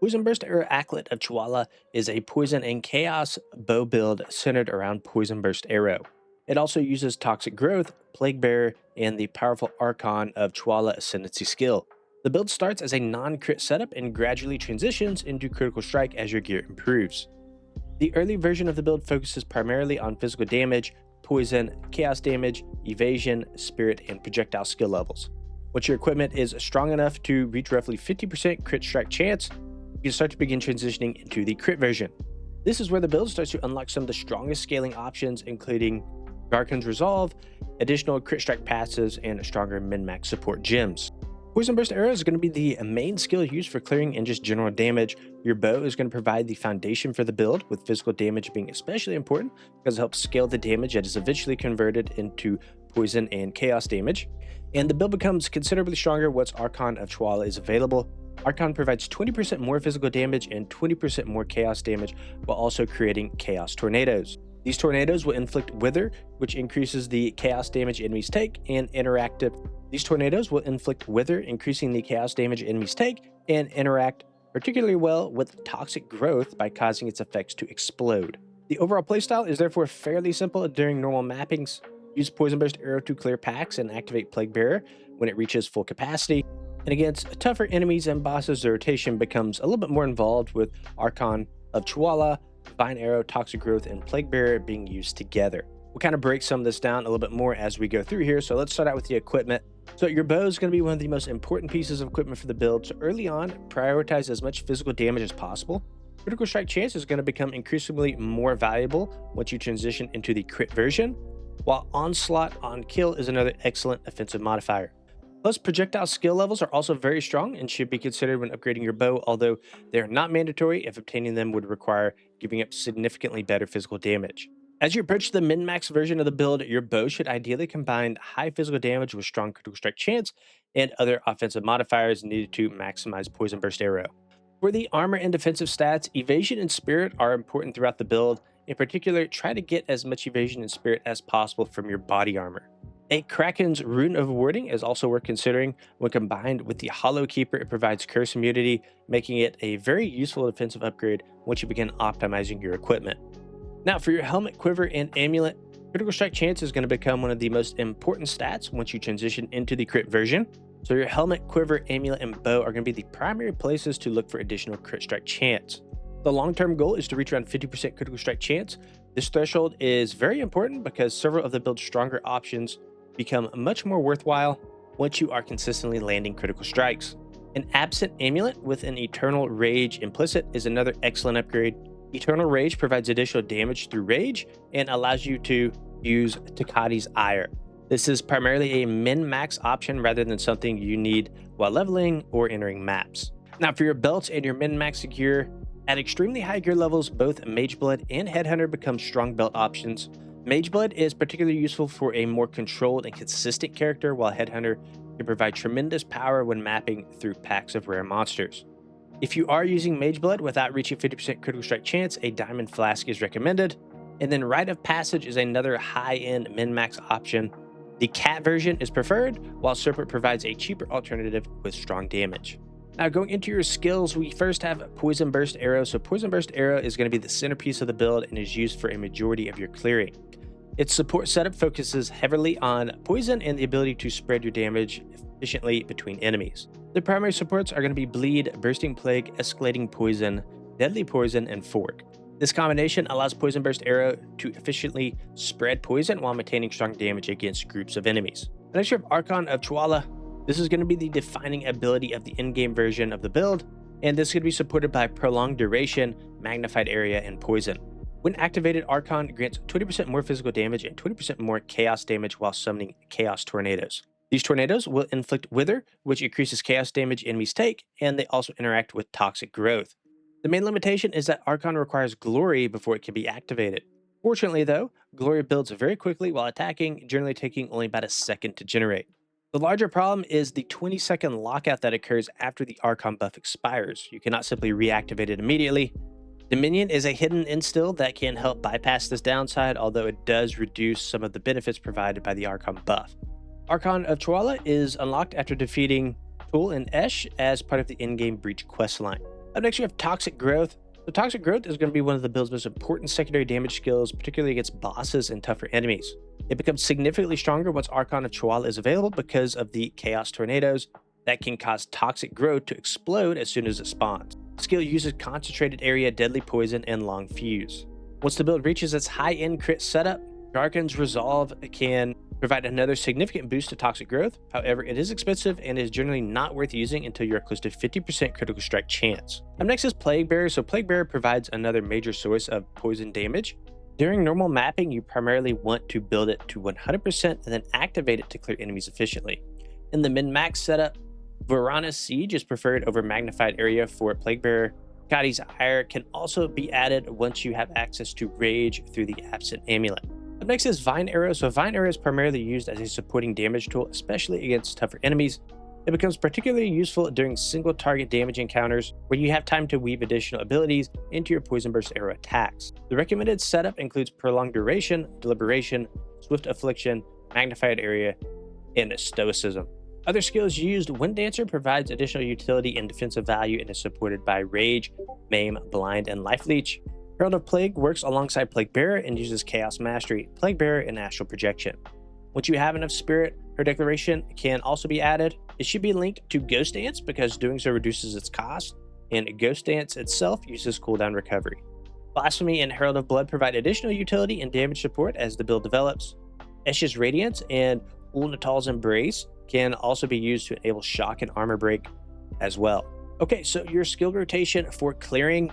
Poisonburst era Acolyte of Chayula is a poison and chaos bow build centered around Poisonburst arrow. It also uses Toxic Growth, Plague Bearer, and the powerful Archon of Chayula Ascendancy skill. The build starts as a non-crit setup and gradually transitions into critical strike as your gear improves. The early version of the build focuses primarily on physical damage, poison, chaos damage, evasion, spirit, and projectile skill levels. Once your equipment is strong enough to reach roughly 50% crit strike chance, you can start to begin transitioning into the crit version. This is where the build starts to unlock some of the strongest scaling options, including Garkan's Resolve, additional crit strike passives, and stronger min-max support gems. Poison Burst Arrow is going to be the main skill used for clearing and just general damage. Your bow is going to provide the foundation for the build, with physical damage being especially important because it helps scale the damage that is eventually converted into poison and chaos damage. And the build becomes considerably stronger once Archon of Chayula is available. Archon provides 20% more physical damage and 20% more chaos damage while also creating chaos tornadoes. These tornadoes will inflict Wither, which increases the chaos damage enemies take, and interactive. These tornadoes will inflict Wither, increasing the chaos damage enemies take, and interact particularly well with Toxic Growth by causing its effects to explode. The overall playstyle is therefore fairly simple during normal mappings. Use Poison Burst Arrow to clear packs and activate Plague Bearer when it reaches full capacity. And against tougher enemies and bosses, the rotation becomes a little bit more involved, with Archon of Chayula, Vine Arrow, Toxic Growth, and Plague Bearer being used together. We'll kind of break some of this down a little bit more as we go through here. So let's start out with the equipment. So your bow is going to be one of the most important pieces of equipment for the build. So early on, prioritize as much physical damage as possible. Critical strike chance is going to become increasingly more valuable once you transition into the crit version, while onslaught on kill is another excellent offensive modifier. Plus, projectile skill levels are also very strong and should be considered when upgrading your bow, although they are not mandatory, if obtaining them would require giving up significantly better physical damage. As you approach the min-max version of the build, your bow should ideally combine high physical damage with strong critical strike chance and other offensive modifiers needed to maximize Poison Burst Arrow. For the armor and defensive stats, evasion and spirit are important throughout the build. In particular, try to get as much evasion and spirit as possible from your body armor. A Kraken's Rune of Warding is also worth considering. When combined with the Hollow Keeper, it provides curse immunity, making it a very useful defensive upgrade once you begin optimizing your equipment. Now, for your helmet, quiver, and amulet, critical strike chance is going to become one of the most important stats once you transition into the crit version. So your helmet, quiver, amulet, and bow are going to be the primary places to look for additional crit strike chance. The long-term goal is to reach around 50% critical strike chance. This threshold is very important because several of the build's stronger options become much more worthwhile once you are consistently landing critical strikes. An absent amulet with an Eternal Rage implicit is another excellent upgrade. Eternal Rage provides additional damage through rage and allows you to use Takati's Ire. This is primarily a min-max option rather than something you need while leveling or entering maps. Now, for your belts and your min-max gear, at extremely high gear levels, both Mageblood and Headhunter become strong belt options. Mageblood is particularly useful for a more controlled and consistent character, while Headhunter can provide tremendous power when mapping through packs of rare monsters. If you are using Mageblood without reaching 50% critical strike chance, a Diamond Flask is recommended. And then Rite of Passage is another high-end min-max option. The Cat version is preferred, while Serpent provides a cheaper alternative with strong damage. Now, going into your skills, we first have Poison Burst Arrow. So Poison Burst Arrow is going to be the centerpiece of the build and is used for a majority of your clearing. Its support setup focuses heavily on poison and the ability to spread your damage efficiently between enemies. The primary supports are going to be Bleed, Bursting Plague, Escalating Poison, Deadly Poison, and Fork. This combination allows Poison Burst Arrow to efficiently spread poison while maintaining strong damage against groups of enemies. Next, you have Archon of Chayula. This is going to be the defining ability of the in-game version of the build, and this is going to be supported by Prolonged Duration, Magnified Area, and Poison. When activated, Archon grants 20% more physical damage and 20% more chaos damage while summoning chaos tornadoes. These tornadoes will inflict Wither, which increases chaos damage enemies take, and they also interact with Toxic Growth. The main limitation is that Archon requires Glory before it can be activated. Fortunately though, Glory builds very quickly while attacking, generally taking only about a second to generate. The larger problem is the 20-second lockout that occurs after the Archon buff expires. You cannot simply reactivate it immediately. Dominion is a hidden instill that can help bypass this downside, although it does reduce some of the benefits provided by the Archon buff. Archon of Chayula is unlocked after defeating Tool and Esh as part of the in-game Breach questline. Up next, we have Toxic Growth. So Toxic Growth is going to be one of the build's most important secondary damage skills, particularly against bosses and tougher enemies. It becomes significantly stronger once Archon of Chayula is available because of the Chaos Tornadoes that can cause Toxic Growth to explode as soon as it spawns. The skill uses Concentrated Area, Deadly Poison, and Long Fuse. Once the build reaches its high-end crit setup, Jarkon's Resolve can provide another significant boost to Toxic Growth. However, it is expensive and is generally not worth using until you're close to 50% critical strike chance. Up next is Plague Bearer. So Plague Bearer provides another major source of poison damage. During normal mapping, you primarily want to build it to 100% and then activate it to clear enemies efficiently. In the min-max setup, Varana's Siege is preferred over Magnified Area for Plague Bearer. Kadi's Ire can also be added once you have access to Rage through the Absent Amulet. Up next is Vine Arrow. So Vine Arrow is primarily used as a supporting damage tool, especially against tougher enemies. It becomes particularly useful during single target damage encounters where you have time to weave additional abilities into your Poisonburst arrow attacks. The recommended setup includes Prolonged Duration, Deliberation, Swift Affliction, Magnified Area, and Stoicism. Other skills used, Wind Dancer provides additional utility and defensive value and is supported by Rage, Maim, Blind, and Life Leech. Herald of Plague works alongside Plague Bearer and uses Chaos Mastery, Plague Bearer, and Astral Projection. Once you have enough Spirit, her Declaration can also be added. It should be linked to Ghost Dance because doing so reduces its cost, and Ghost Dance itself uses cooldown recovery. Blasphemy and Herald of Blood provide additional utility and damage support as the build develops. Eshi's Radiance and Ulnatal's Embrace can also be used to enable Shock and Armor Break as well. Okay, so your skill rotation for clearing.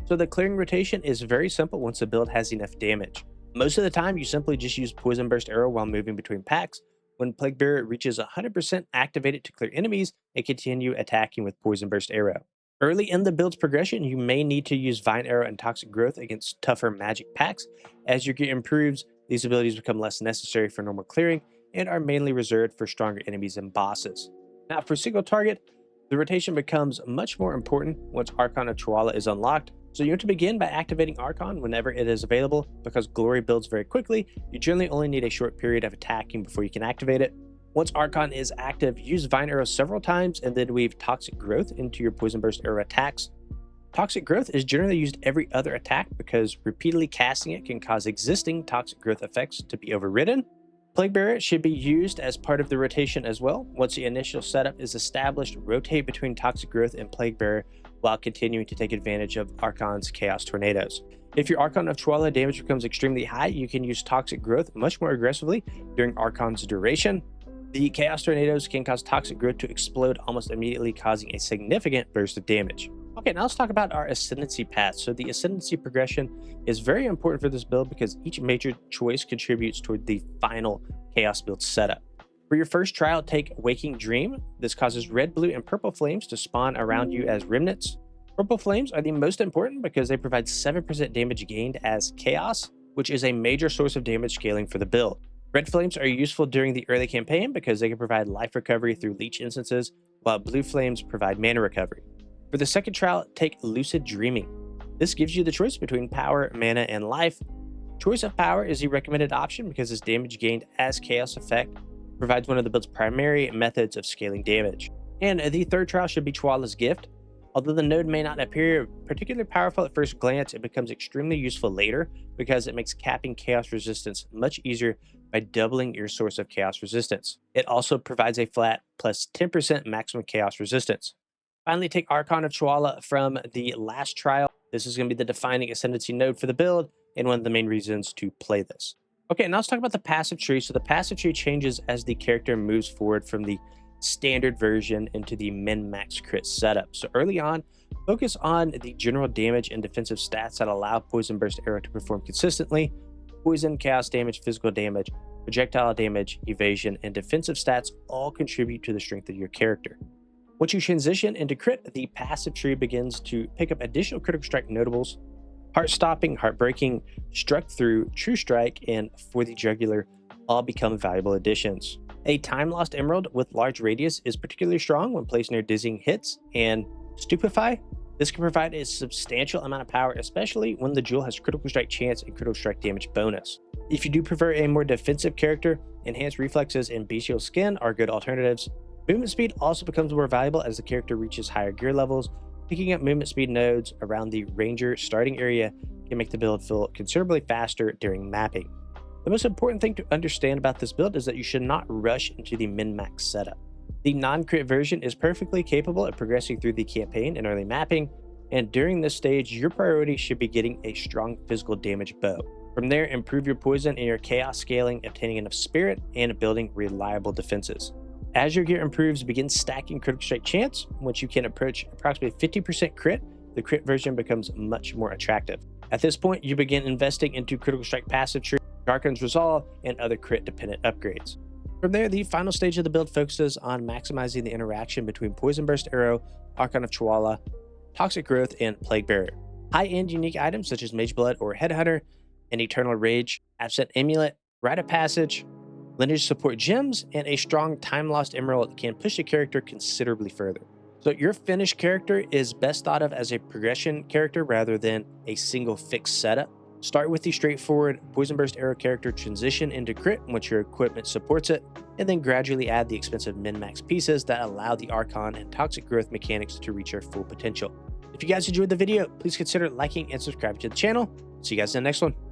So the clearing rotation is very simple once the build has enough damage. Most of the time, you simply just use Poisonburst Arrow while moving between packs. When Plague Bearer reaches 100%, activate it to clear enemies and continue attacking with Poisonburst Arrow. Early in the build's progression, you may need to use Vine Arrow and Toxic Growth against tougher magic packs. As your gear improves, these abilities become less necessary for normal clearing and are mainly reserved for stronger enemies and bosses. Now for single target, the rotation becomes much more important once Archon of Chayula is unlocked. So you want to begin by activating Archon whenever it is available. Because Glory builds very quickly, you generally only need a short period of attacking before you can activate it. Once Archon is active, use Vine Arrow several times and then weave Toxic Growth into your Poisonburst Arrow attacks. Toxic Growth is generally used every other attack because repeatedly casting it can cause existing Toxic Growth effects to be overridden. Plague Bearer should be used as part of the rotation as well. Once the initial setup is established, rotate between Toxic Growth and Plague Bearer while continuing to take advantage of Archon's Chaos Tornadoes. If your Archon of Chayula damage becomes extremely high, you can use Toxic Growth much more aggressively during Archon's duration. The Chaos Tornadoes can cause Toxic Growth to explode almost immediately, causing a significant burst of damage. Okay, now let's talk about our Ascendancy Path. So the Ascendancy progression is very important for this build because each major choice contributes toward the final Chaos build setup. For your first trial, take Waking Dream. This causes red, blue, and purple flames to spawn around you as remnants. Purple flames are the most important because they provide 7% damage gained as Chaos, which is a major source of damage scaling for the build. Red flames are useful during the early campaign because they can provide life recovery through leech instances, while blue flames provide mana recovery. For the second trial, take Lucid Dreaming. This gives you the choice between power, mana, and life. Choice of power is the recommended option because its damage gained as Chaos effect provides one of the build's primary methods of scaling damage. And the third trial should be Chayula's Gift. Although the node may not appear particularly powerful at first glance, it becomes extremely useful later because it makes capping Chaos resistance much easier by doubling your source of Chaos resistance. It also provides a flat plus 10% maximum Chaos resistance. Finally, take Archon of Chayula from the last trial. This is going to be the defining Ascendancy node for the build and one of the main reasons to play this. Okay, now let's talk about the passive tree. So the passive tree changes as the character moves forward from the standard version into the min-max crit setup. So early on, focus on the general damage and defensive stats that allow Poisonburst Arrow to perform consistently. Poison, chaos damage, physical damage, projectile damage, evasion, and defensive stats all contribute to the strength of your character. Once you transition into crit, the passive tree begins to pick up additional critical strike notables. Heart-stopping, heartbreaking, struck through, true strike, and for the jugular all become valuable additions. A time-lost emerald with large radius is particularly strong when placed near dizzying hits, and stupefy. This can provide a substantial amount of power, especially when the jewel has critical strike chance and critical strike damage bonus. If you do prefer a more defensive character, enhanced reflexes and bestial skin are good alternatives. Movement speed also becomes more valuable as the character reaches higher gear levels, Picking up movement speed nodes around the Ranger starting area can make the build feel considerably faster during mapping. The most important thing to understand about this build is that you should not rush into the min-max setup. The non-crit version is perfectly capable of progressing through the campaign and early mapping, and during this stage, your priority should be getting a strong physical damage bow. From there, improve your poison and your chaos scaling, obtaining enough spirit, and building reliable defenses. As your gear improves, begin stacking critical strike chance. Once you can approach approximately 50% crit, the crit version becomes much more attractive. At this point, you begin investing into critical strike passive tree, Archon's Resolve, and other crit dependent upgrades. From there, the final stage of the build focuses on maximizing the interaction between Poisonburst Arrow, Archon of Chayula, Toxic Growth, and Plague Barrier. High-end unique items such as Mage Blood or Headhunter, an Eternal Rage, Absent Amulet, Rite of Passage, lineage support gems, and a strong time-lost emerald can push the character considerably further. So your finished character is best thought of as a progression character rather than a single fixed setup. Start with the straightforward Poisonburst Arrow character transition into crit once your equipment supports it, and then gradually add the expensive min-max pieces that allow the Archon and Toxic Growth mechanics to reach their full potential. If you guys enjoyed the video, please consider liking and subscribing to the channel. See you guys in the next one.